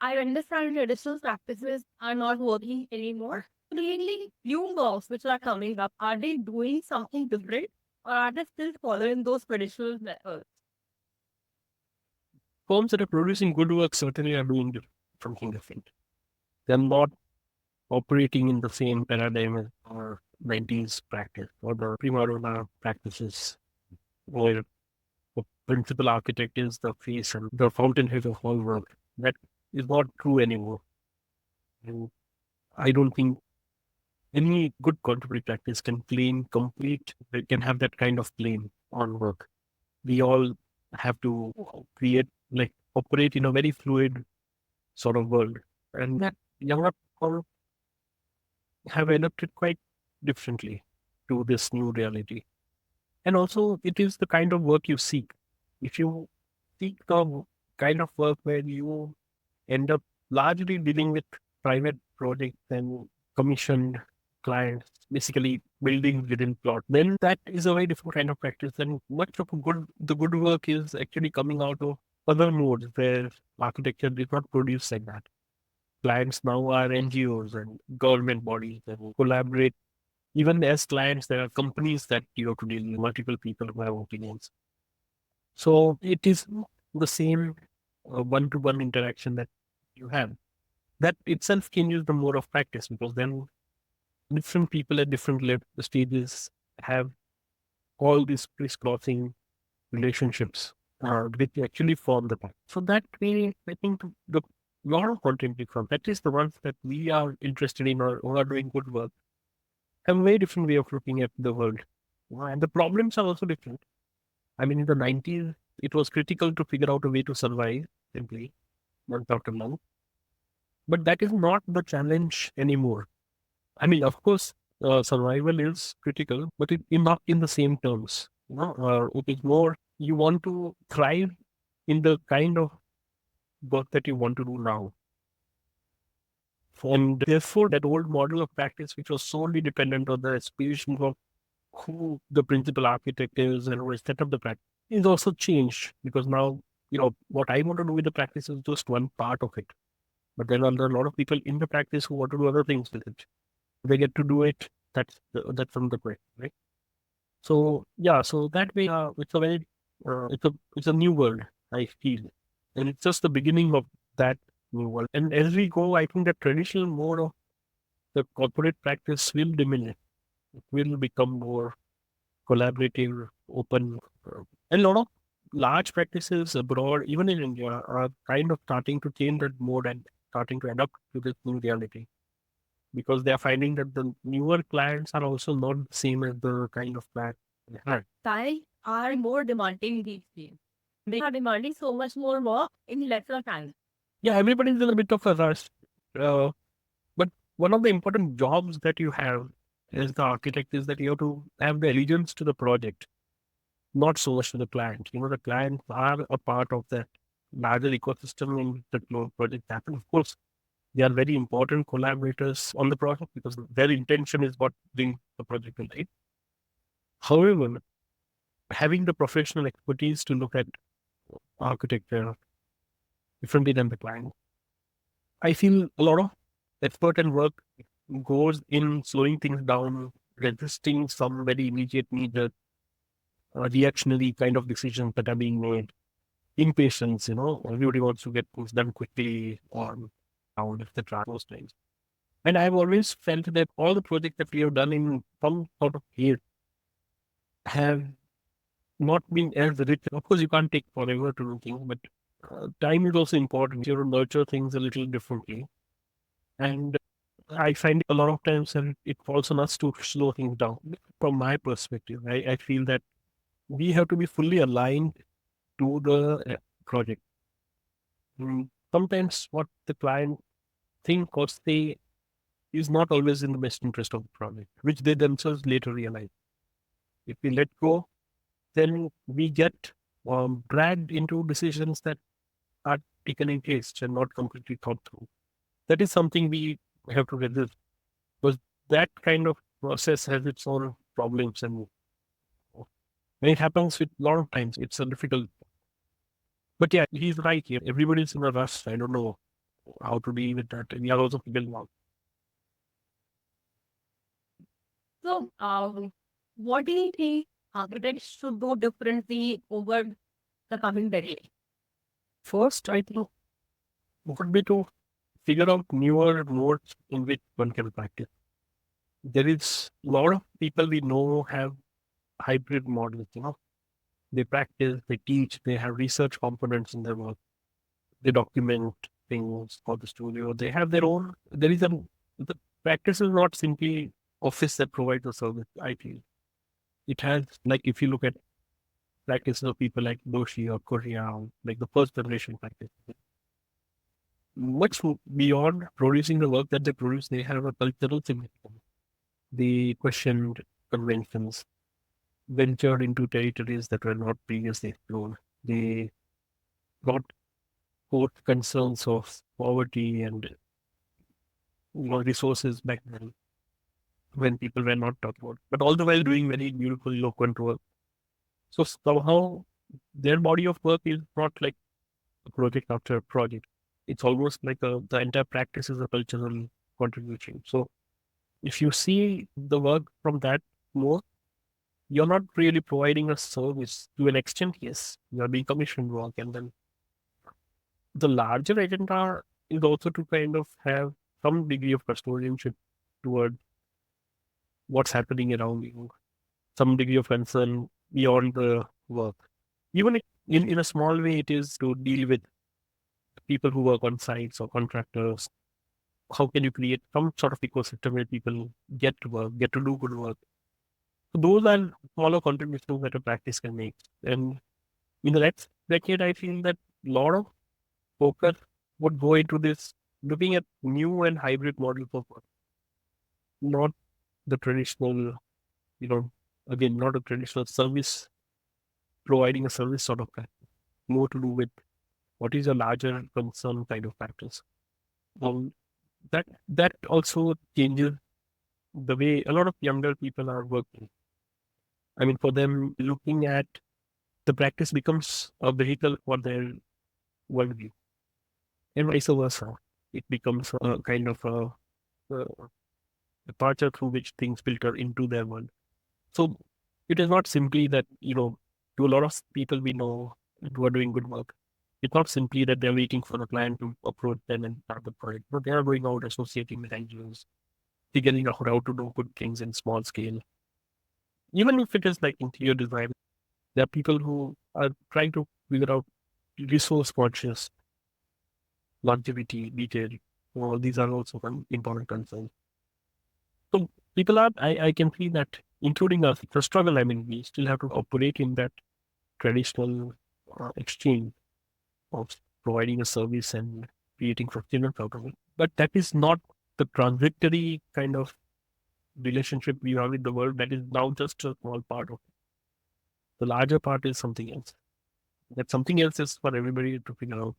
I understand traditional practices are not working anymore. Really, new laws which are coming up, are they doing something different or are they still following those traditional methods? Firms that are producing good work certainly are doing something different. They're not operating in the same paradigm as our 90s practice or the prima donna practices, where the principal architect is the face and the fountainhead of all work. That is not true anymore. And I don't think any good contemporary practice can claim complete, they can have that kind of claim on work. We all have to create, like, operate in a very fluid sort of world. And that younger people have adapted quite differently to this new reality. And also, it is the kind of work you seek. If you seek the kind of work where you end up largely dealing with private projects and commissioned clients, basically building within plot, then that is a very different kind of practice. And much of the good work is actually coming out of other modes where architecture did not produce like that. Clients now are NGOs and government bodies and collaborate. Even as clients, there are companies that you have to deal with, multiple people who have opinions. So it is the same one-to-one interaction that you have. That itself changes the mode of practice, because then different people at different stages have all these crisscrossing relationships which actually form the pattern. So that way, I think the lot of contemporary firms, at least the ones that we are interested in or who are doing good work, have a very different way of looking at the world. And the problems are also different. I mean, in the 90s, it was critical to figure out a way to survive simply, month after month. But that is not the challenge anymore. I mean, of course, survival is critical, but not in the same terms. It is more you want to thrive in the kind of work that you want to do now. And therefore, that old model of practice, which was solely dependent on the aspirations of who the principal architect is and who has set up the practice, is also changed, because now, what I want to do with the practice is just one part of it. But there are a lot of people in the practice who want to do other things with it. They get to do it. That's from the question, right? So yeah, so that way, it's a very, it's a new world, I feel, and it's just the beginning of that new world. And as we go, I think the traditional mode of the corporate practice will diminish. It will become more collaborative, open, and a lot of large practices abroad, even in India, are kind of starting to change that mode and starting to adapt to this new reality, because they are finding that the newer clients are also not the same as the kind of client they had. They are more demanding these days. They are demanding so much more work in lesser time. Yeah, everybody's in a bit of a rush. Uh, but one of the important jobs that you have as the architect is that you have to have the allegiance to the project, not so much to the client. The clients are a part of that larger ecosystem in which the project happens. Of course, they are very important collaborators on the project because their intention is what brings the project to life. However, having the professional expertise to look at architecture differently than the client, I feel a lot of effort and work goes in slowing things down, resisting some very immediate needed reactionary kind of decisions that are being made. Impatience, everybody wants to get things done quickly or down, etc. Those things. And I've always felt that all the projects that we have done in some sort of field have not been as rich. Of course, you can't take forever to do things, but time is also important. You have to nurture things a little differently. And I find a lot of times that it falls on us to slow things down. From my perspective, I feel that we have to be fully aligned to the project. Sometimes what the client think or say is not always in the best interest of the project, which they themselves later realize. If we let go, then we get dragged into decisions that are taken in haste and not completely thought through. That is something we have to resist, because that kind of process has its own problems, and when it happens with a lot of times, it's a difficult. But yeah, he's right here. Everybody's in a rush. I don't know how to deal with that. And we are also people now. So, what do you think architects should do differently over the coming decade? First, I think would be to figure out newer modes in which one can practice. There is a lot of people we know have hybrid models, They practice, they teach, they have research components in their work, they document things for the studio. They have their own. The practice is not simply office that provides the service. I feel it has, like, if you look at practices of people like Doshi or Korea, like the first generation practice, much beyond producing the work that they produce, they have a cultural significance. They questioned conventions, ventured into territories that were not previously explored. They got both concerns of poverty and resources back then when people were not talking about, but all the while doing very beautiful eloquent work. So somehow their body of work is not like a project after a project. It's almost like the entire practice is a cultural contribution. So if you see the work from that more, you're not really providing a service to an extent. Yes, you're being commissioned work, and then the larger agenda is also to kind of have some degree of custodianship toward what's happening around you, some degree of concern beyond the work. Even in a small way, it is to deal with people who work on sites or contractors. How can you create some sort of ecosystem where people get to work, get to do good work? So those are smaller contributions that a practice can make. And in the next decade, I feel that a lot of focus would go into this, looking at new and hybrid models of work, not the traditional, you know, again, not a traditional service, providing a service sort of practice, more to do with what is a larger concern kind of practice. Um, that also changes the way a lot of younger people are working. I mean, for them, looking at the practice becomes a vehicle for their worldview, and vice versa. It becomes a kind of a departure through which things filter into their world. So it is not simply that, to a lot of people we know who are doing good work, it's not simply that they're waiting for the client to approach them and start the project, but they are going out associating with NGOs, figuring out how to do good things in small scale. Even if it is like interior design, there are people who are trying to figure out resource conscious, longevity, detail. Well, these are also important concerns. So people are, I can see that, including us, it's a struggle. I mean, we still have to operate in that traditional exchange of providing a service and creating sustenance out of it. But that is not the transitory kind of relationship we have with the world. That is now just a small part of it. The larger part is something else. That something else is for everybody to figure out.